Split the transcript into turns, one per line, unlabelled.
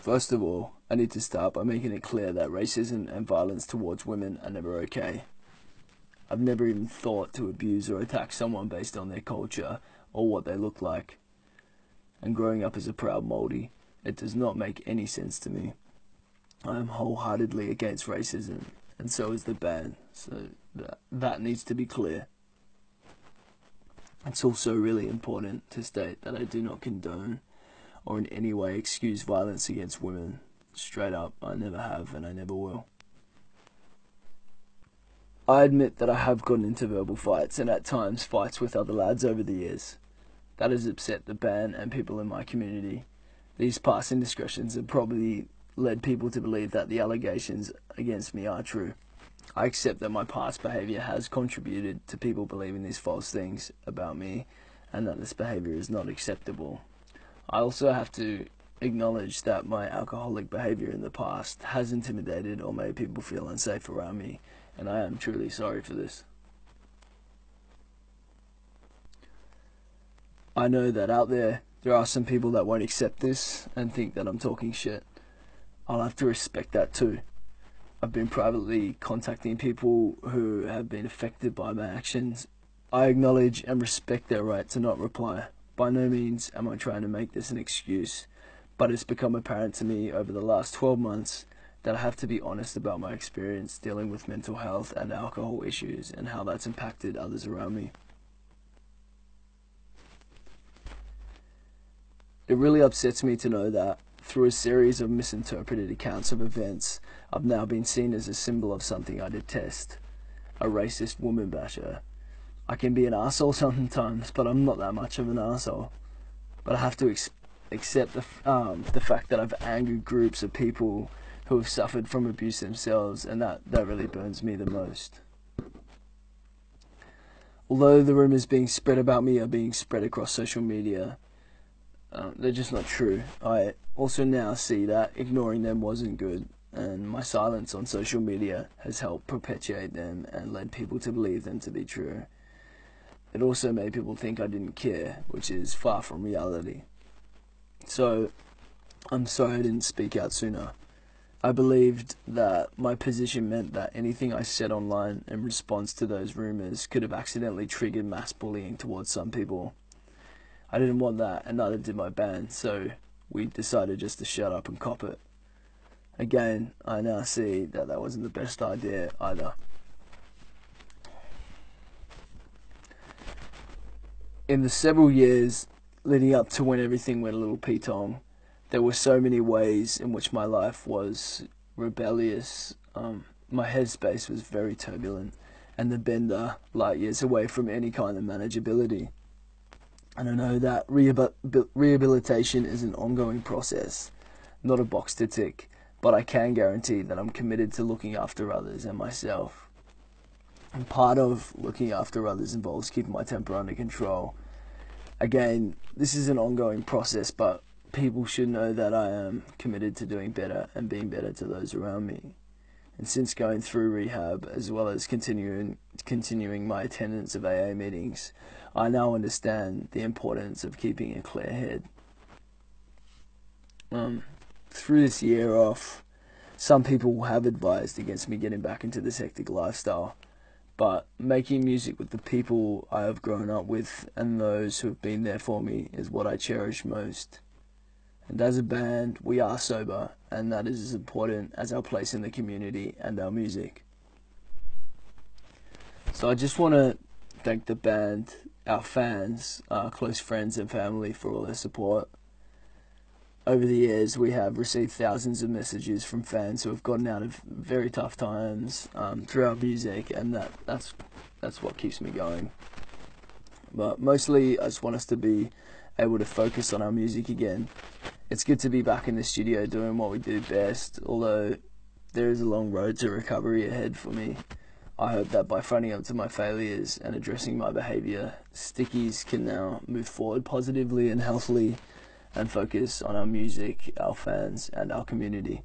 First of all, I need to start by making it clear that racism and violence towards women are never okay. I've never even thought to abuse or attack someone based on their culture or what they look like. And growing up as a proud Maori, it does not make any sense to me. I am wholeheartedly against racism, and so is the band, so that needs to be clear. It's also really important to state that I do not condone or in any way excuse violence against women. Straight up, I never have and I never will. I admit that I have gotten into verbal fights and at times fights with other lads over the years. That has upset the band and people in my community. These past indiscretions have probably led people to believe that the allegations against me are true. I accept that my past behaviour has contributed to people believing these false things about me and that this behaviour is not acceptable. I also have to acknowledge that my alcoholic behaviour in the past has intimidated or made people feel unsafe around me, and I am truly sorry for this. I know that out there are some people that won't accept this and think that I'm talking shit. I'll have to respect that too. I've been privately contacting people who have been affected by my actions. I acknowledge and respect their right to not reply. By no means am I trying to make this an excuse, but it's become apparent to me over the last 12 months that I have to be honest about my experience dealing with mental health and alcohol issues and how that's impacted others around me. It really upsets me to know that through a series of misinterpreted accounts of events, I've now been seen as a symbol of something I detest, a racist woman basher. I can be an arsehole sometimes, but I'm not that much of an arsehole. But I have to accept the fact that I've angered groups of people who have suffered from abuse themselves, and that really burns me the most. Although the rumours being spread about me are being spread across social media, they're just not true. I also now see that ignoring them wasn't good, and my silence on social media has helped perpetuate them and led people to believe them to be true. It also made people think I didn't care, which is far from reality. So, I'm sorry I didn't speak out sooner. I believed that my position meant that anything I said online in response to those rumours could have accidentally triggered mass bullying towards some people. I didn't want that, and neither did my band, so we decided just to shut up and cop it. Again, I now see that wasn't the best idea either. In the several years leading up to when everything went a little petong, there were so many ways in which my life was rebellious. My headspace was very turbulent, and the bender light years away from any kind of manageability. And I know that rehabilitation is an ongoing process, not a box to tick, but I can guarantee that I'm committed to looking after others and myself. And part of looking after others involves keeping my temper under control. Again, this is an ongoing process, but people should know that I am committed to doing better and being better to those around me. And since going through rehab, as well as continuing my attendance of AA meetings, I now understand the importance of keeping a clear head. Through this year off, some people have advised against me getting back into this hectic lifestyle, but making music with the people I have grown up with and those who have been there for me is what I cherish most. And as a band, we are sober, and that is as important as our place in the community and our music. So I just want to thank the band, our fans, our close friends and family for all their support. Over the years, we have received thousands of messages from fans who have gotten out of very tough times through our music, and that's what keeps me going. But mostly, I just want us to be able to focus on our music again. It's good to be back in the studio doing what we do best, although there is a long road to recovery ahead for me. I hope that by fronting up to my failures and addressing my behaviour, Stickies can now move forward positively and healthily and focus on our music, our fans, and our community.